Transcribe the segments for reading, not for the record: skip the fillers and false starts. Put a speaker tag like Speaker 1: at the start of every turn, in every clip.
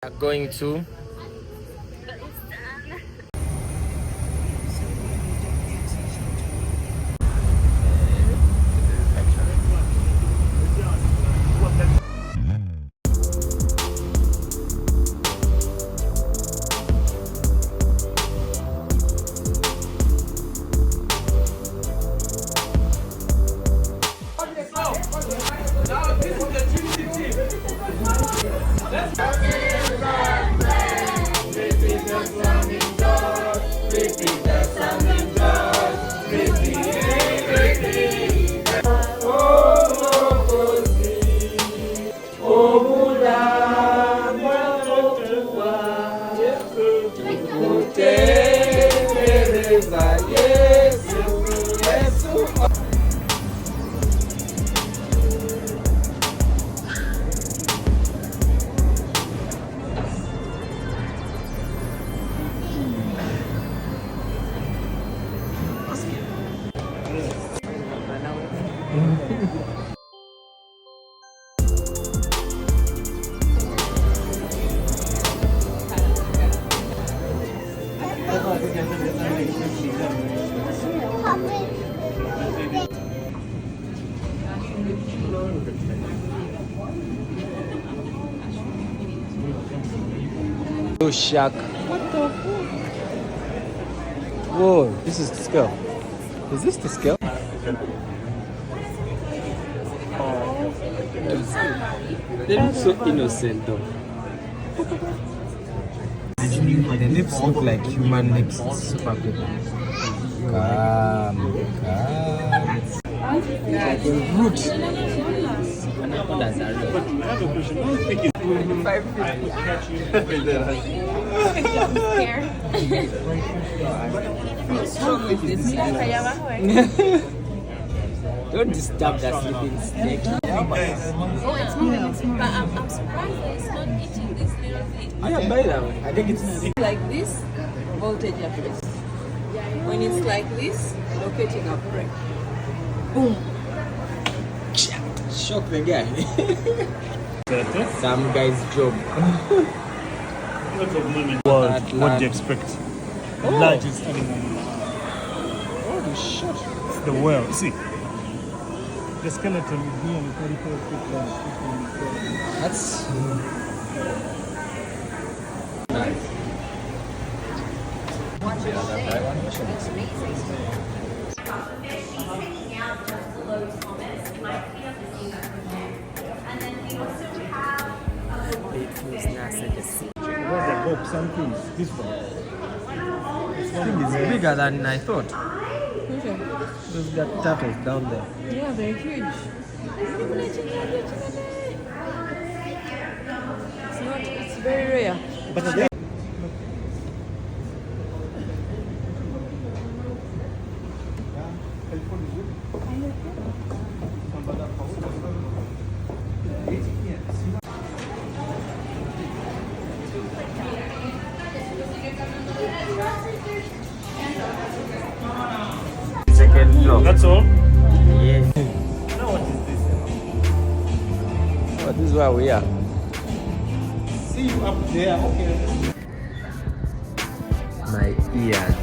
Speaker 1: We are going to shack.
Speaker 2: What the fuck?
Speaker 1: Whoa, this is the scale. Is this the scale?
Speaker 2: Oh.
Speaker 1: They look so innocent though. The lips look like human lips. It's super big. Calm. Like a root. Anacondas are real.
Speaker 3: But I have a question. I don't think it's 550.
Speaker 1: Don't disturb that sleeping snake.
Speaker 4: Oh, it's moving. But I'm surprised that it's not eating this little thing.
Speaker 1: I am by that one. I think it's
Speaker 2: Like this, voltage upright. When it's like this, locating upright. Boom.
Speaker 1: shock the guy.
Speaker 3: Some
Speaker 1: Some guy's job.
Speaker 3: What do you expect? The largest animal.
Speaker 1: Holy shit.
Speaker 3: It's the whale. See, the skeleton is nearly 34 feet long.
Speaker 1: That's nice.
Speaker 3: Where's the box? Something. This one.
Speaker 1: This thing is bigger than I thought.
Speaker 2: Okay.
Speaker 1: Those got turtles down there.
Speaker 2: Yeah, they're huge. It's very rare.
Speaker 3: But yeah.
Speaker 1: Second floor.
Speaker 3: That's all.
Speaker 1: Yeah.
Speaker 3: Now what is this?
Speaker 1: Oh, this is where we are.
Speaker 3: See you up there. Okay.
Speaker 1: My ears.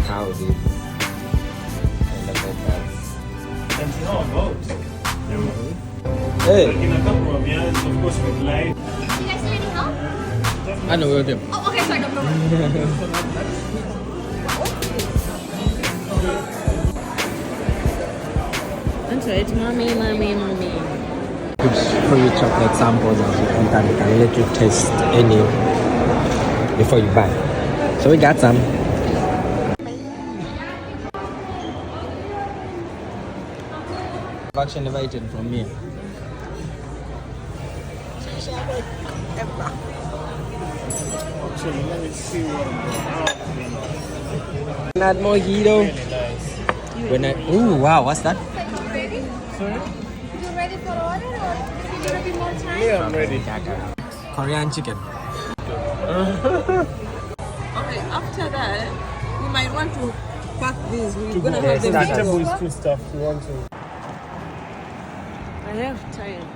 Speaker 1: How these elevators.
Speaker 3: And how about?
Speaker 1: Hey,
Speaker 3: In a couple of years, of course, with light.
Speaker 4: You guys need any help?
Speaker 1: I know where them.
Speaker 4: Oh, okay, sorry, no.
Speaker 2: That's right, mommy.
Speaker 1: Could show you chocolate samples as you enter. They can let you taste any before you buy. So we got some. I've actually never eaten from here.
Speaker 3: Actually, let me see what
Speaker 1: Not mojito.
Speaker 3: really nice.
Speaker 1: When I wow, what's that?
Speaker 4: Ready?
Speaker 3: Sorry?
Speaker 4: You ready for order or you gonna be more time?
Speaker 3: Yeah, I'm ready.
Speaker 1: Korean chicken.
Speaker 2: Okay, after that, we might want to pack these. We're gonna have them.
Speaker 3: The table is too stuffed. We want to.
Speaker 2: I have time.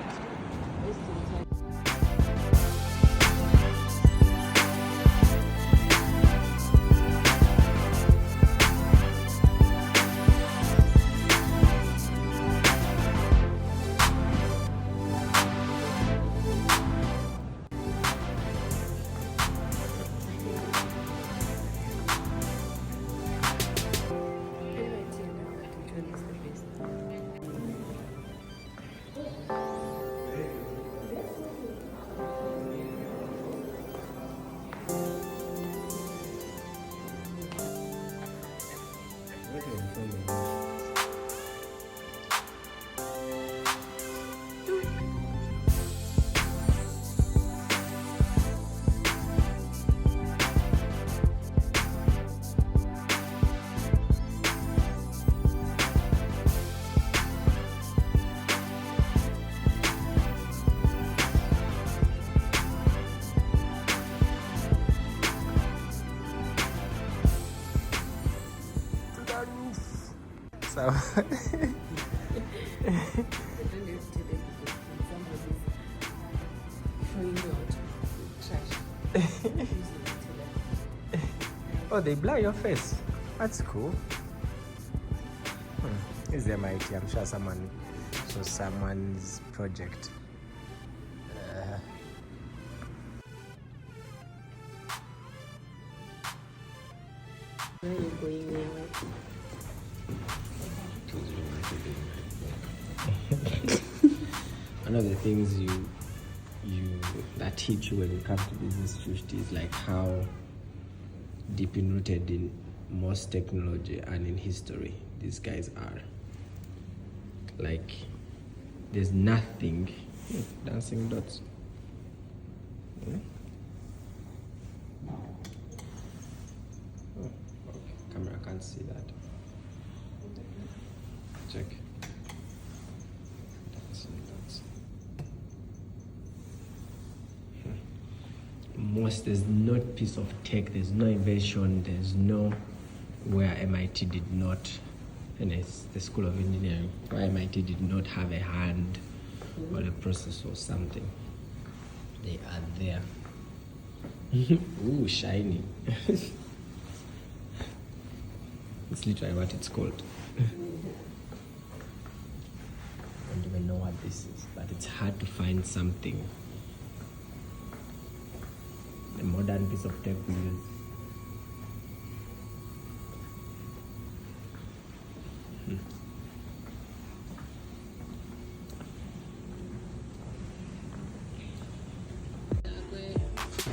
Speaker 1: So oh, they blur your face. That's cool. Is MIT? I'm sure someone's project. One of the things you that teach you when you come to business 50 is like how deep rooted in most technology and in history these guys are. Like there's nothing. Dancing dots. Oh, okay. Camera can't see that. Check. Dancing dots. There's no piece of tech, there's no invention, there's no where MIT did not, and it's the School of Engineering, where MIT did not have a hand or a process or something. They are there. Ooh, shiny. It's literally what it's called. I don't even know what this is, but it's hard to find something. A modern piece of tech we use.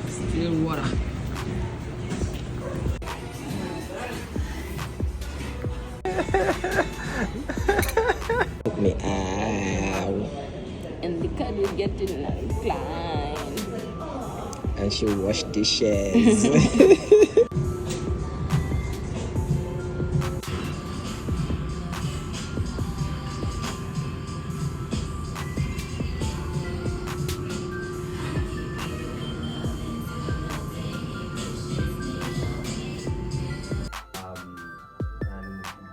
Speaker 1: Still water. Took me out.
Speaker 2: And the cat will get in and climb.
Speaker 1: And she'll wash dishes. And it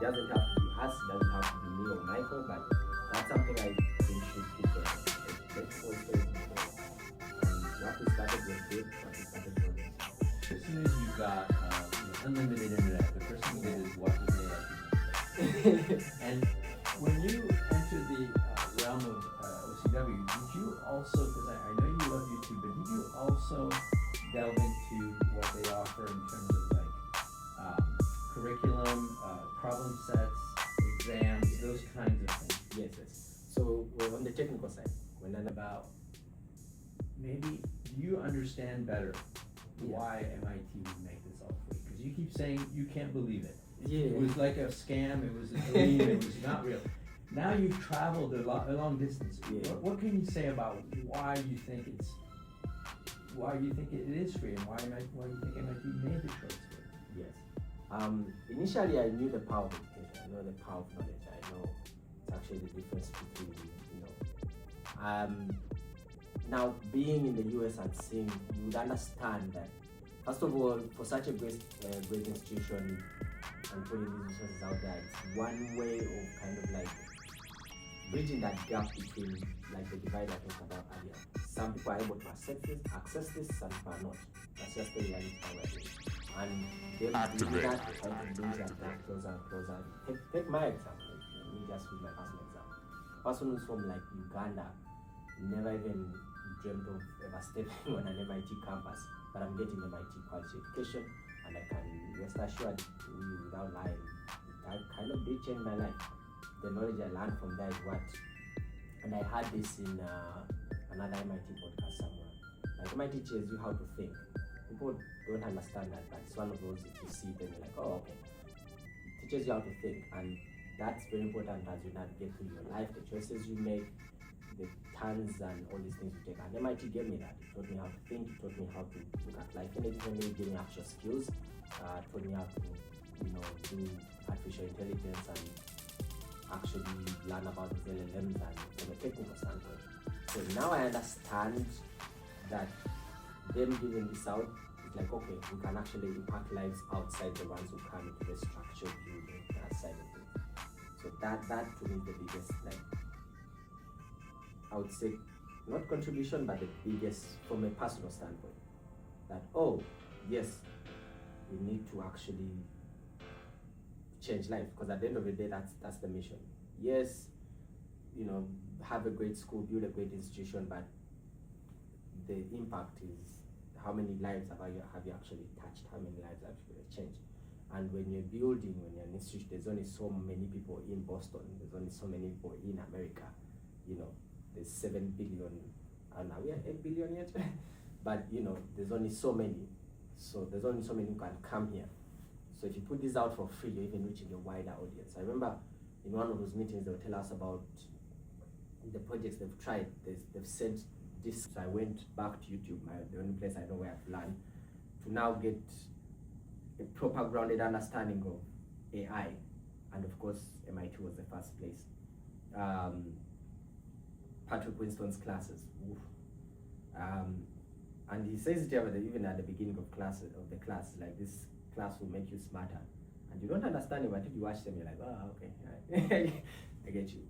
Speaker 1: doesn't have to be us, it doesn't have to be me or Michael, but that's something I think should keep going. Let's also what we started was good, what we started was
Speaker 5: As soon as you've got unlimited internet, the first thing you do is watch as many episodes. And when you entered the realm of OCW, did you also, because I know you love YouTube, but did you also delve into what they offer in terms of like curriculum, problem sets, exams, those kinds of things?
Speaker 1: yes. So we're on the technical side. when I
Speaker 5: about maybe do you understand better why MIT would make this all free? Because you keep saying you can't believe it.
Speaker 1: Yeah.
Speaker 5: It was like a scam. It was a dream. It was not real. Now you've traveled a long distance.
Speaker 1: Yeah.
Speaker 5: What can you say about why you think it is free, and why you think MIT made the choice for it?
Speaker 1: Yes. Initially, I knew the power of education. I know the power of knowledge. I know it's actually the difference between, now being in the US and seeing, you would understand that, first of all, for such a great institution and putting these resources out there, it's one way of kind of like bridging that gap between like the divide I talked about earlier. Some people are able to access this, some people are not. That's just the reality that we're in. And them doing that, trying to bring that gap closer and closer. Take my example, let me just use my personal example. A person who's from like Uganda, never even dreamt of ever stepping on an MIT campus, but I'm getting MIT quality education, and I can rest assured without lying, that kind of did change my life. The knowledge I learned from that is what, and I had this in another MIT podcast somewhere. Like MIT teaches you how to think. People don't understand that, but it's one of those, if you see them, you're like, oh, okay. It teaches you how to think, and that's very important as you navigate through your life, the choices you make, the turns and all these things you take. And MIT gave me that. It taught me how to think, it taught me how to look at life in a different way, giving actual skills, taught me how to, do artificial intelligence and actually learn about these LLMs and from a technical standpoint. So now I understand that them giving this out is like, okay, we can actually impact lives outside the ones who come into the structured building side of things. So that to me is the biggest, like, I would say, not contribution, but the biggest from a personal standpoint. That, oh, yes, we need to actually change life, because at the end of the day, that's the mission. Yes, have a great school, build a great institution, but the impact is how many lives have you actually touched, how many lives have you changed. And when you're building, when you're an institution, there's only so many people in Boston, there's only so many people in America, there's 7 billion, and are we at 8 billion yet? But there's only so many, so there's only so many who can come here. So if you put this out for free, you're even reaching a wider audience. I remember in one of those meetings, they'll tell us about the projects they've tried. They've sent this. So I went back to YouTube, the only place I know where I've learned, to now get a proper grounded understanding of AI. And of course, MIT was the first place. Patrick Winston's classes. And he says it even at the beginning of the class, like, this class will make you smarter. And you don't understand it, but if you watch them, you're like, oh, okay, right. I get you.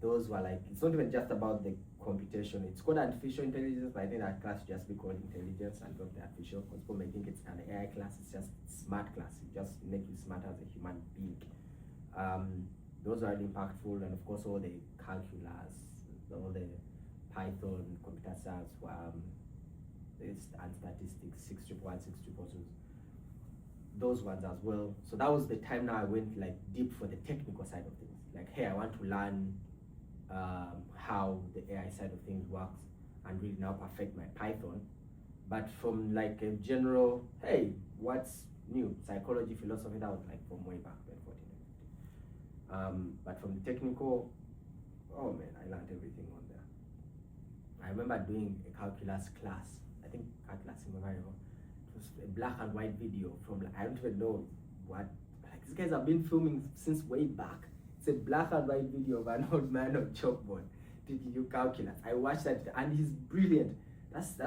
Speaker 1: Those were like, it's not even just about the computation. It's called artificial intelligence, but I think that class should just be called intelligence and not the artificial, because people may think it's an AI class. It's just smart class. It just make you smarter as a human being. Those are really impactful, and of course all the calculus, all the Python, computer science, and statistics, 611, 622, those ones as well. So that was the time now I went like deep for the technical side of things. Like, hey, I want to learn how the AI side of things works and really now perfect my Python. But from like a general, hey, what's new? Psychology, philosophy, that was like from way back then, 14, 15. But from the technical, oh man, I learned everything on there. I remember doing a calculus class. I think calculus in America. It was a black and white video from, I don't even know what, like, these guys have been filming since way back. It's a black and white video of an old man on chalkboard teaching you calculus. I watched that and he's brilliant. That's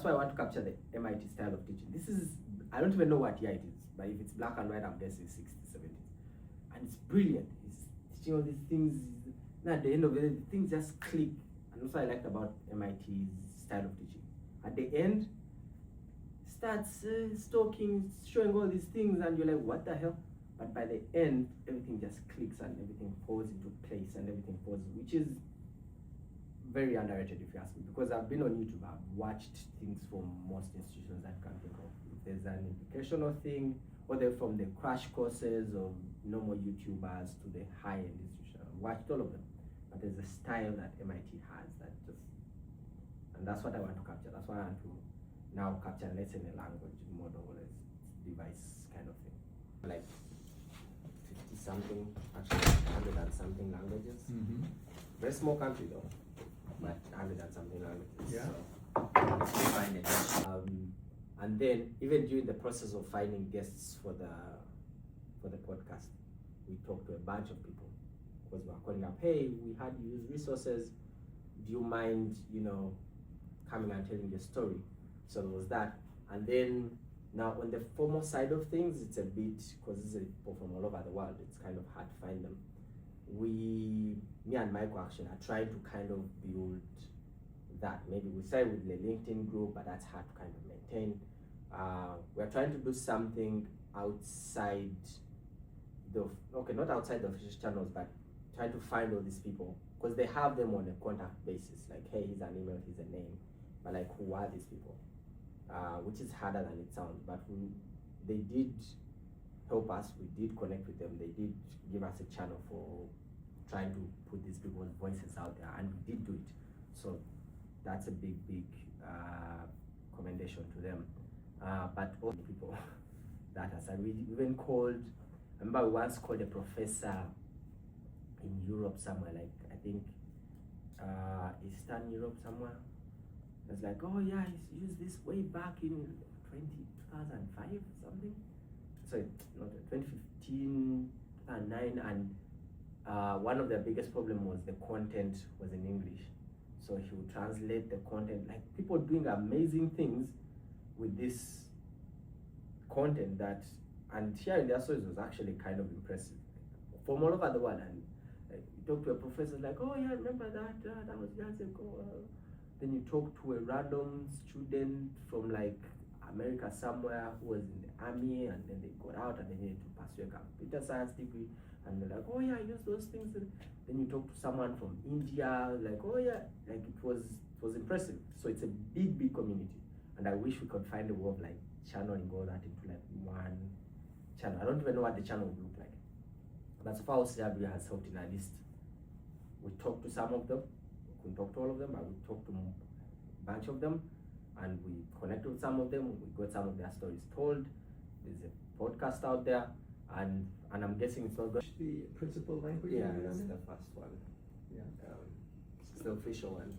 Speaker 1: why I want to capture the MIT style of teaching. This is, I don't even know what year it is, but if it's black and white, I'm guessing 60s, 70s. And it's brilliant. He's teaching all these things. And at the end of it, things just click. And also I liked about MIT's style of teaching. At the end, starts talking, showing all these things, and you're like, what the hell? But by the end, everything just clicks and everything falls into place and everything falls, which is very underrated if you ask me, because I've been on YouTube, I've watched things from most institutions that can think of. If there's an educational thing, whether from the crash courses of normal YouTubers to the high-end institutions, I've watched all of them. But there's a style that MIT has that just And that's what I want to capture. That's why I want to now capture less in a language model, as device kind of thing. Like 50 something, actually 100 and something languages. Very small country though, but 100 and something languages.
Speaker 5: Yeah.
Speaker 1: So, find it. And then even during the process of finding guests for the podcast, we talked to a bunch of people because we were calling up, hey, we had you use resources. Do you mind, coming and telling your story? So there was that. And then now on the formal side of things, it's a bit, because these are people from all over the world, it's kind of hard to find them. Me and Michael actually are trying to kind of build that. Maybe we started with the LinkedIn group, but that's hard to kind of maintain. We're trying to do something outside not outside the official channels, but trying to find all these people, because they have them on a contact basis, like, hey, here's an email, here's a name, but like, who are these people? Which is harder than it sounds, but they did help us. We did connect with them. They did give us a channel for trying to put these people's voices out there, and we did do it. So that's a big commendation to them. But all the people that aside, we even called. I remember we once called a professor in Europe somewhere, like I think Eastern Europe somewhere. It was like, oh yeah, he's used this way back in 2005 something. Sorry, not 2015, 2009, and one of the biggest problem was the content was in English. So he would translate the content, like people doing amazing things with this content and sharing their stories was actually kind of impressive from all over the world. And you talk to a professor like, oh yeah, I remember that was years ago. Then you talk to a random student from like America somewhere who was in the army, and then they got out and they needed to pursue a computer science degree, and they're like, oh yeah, I use those things. And then you talk to someone from India, like, oh yeah, like it was impressive. So it's a big community, and I wish we could find a way of like channeling all that into like one channel. I don't even know what the channel would look like, but so far OCW has helped in at least we talked to some of them. We couldn't talk to all of them, but we talked to a bunch of them, and we connected with some of them. We got some of their stories told. There's a podcast out there, and I'm guessing it's not going.
Speaker 5: The principal language?
Speaker 1: Yeah, that's the first one.
Speaker 5: Yeah.
Speaker 1: It's the official one.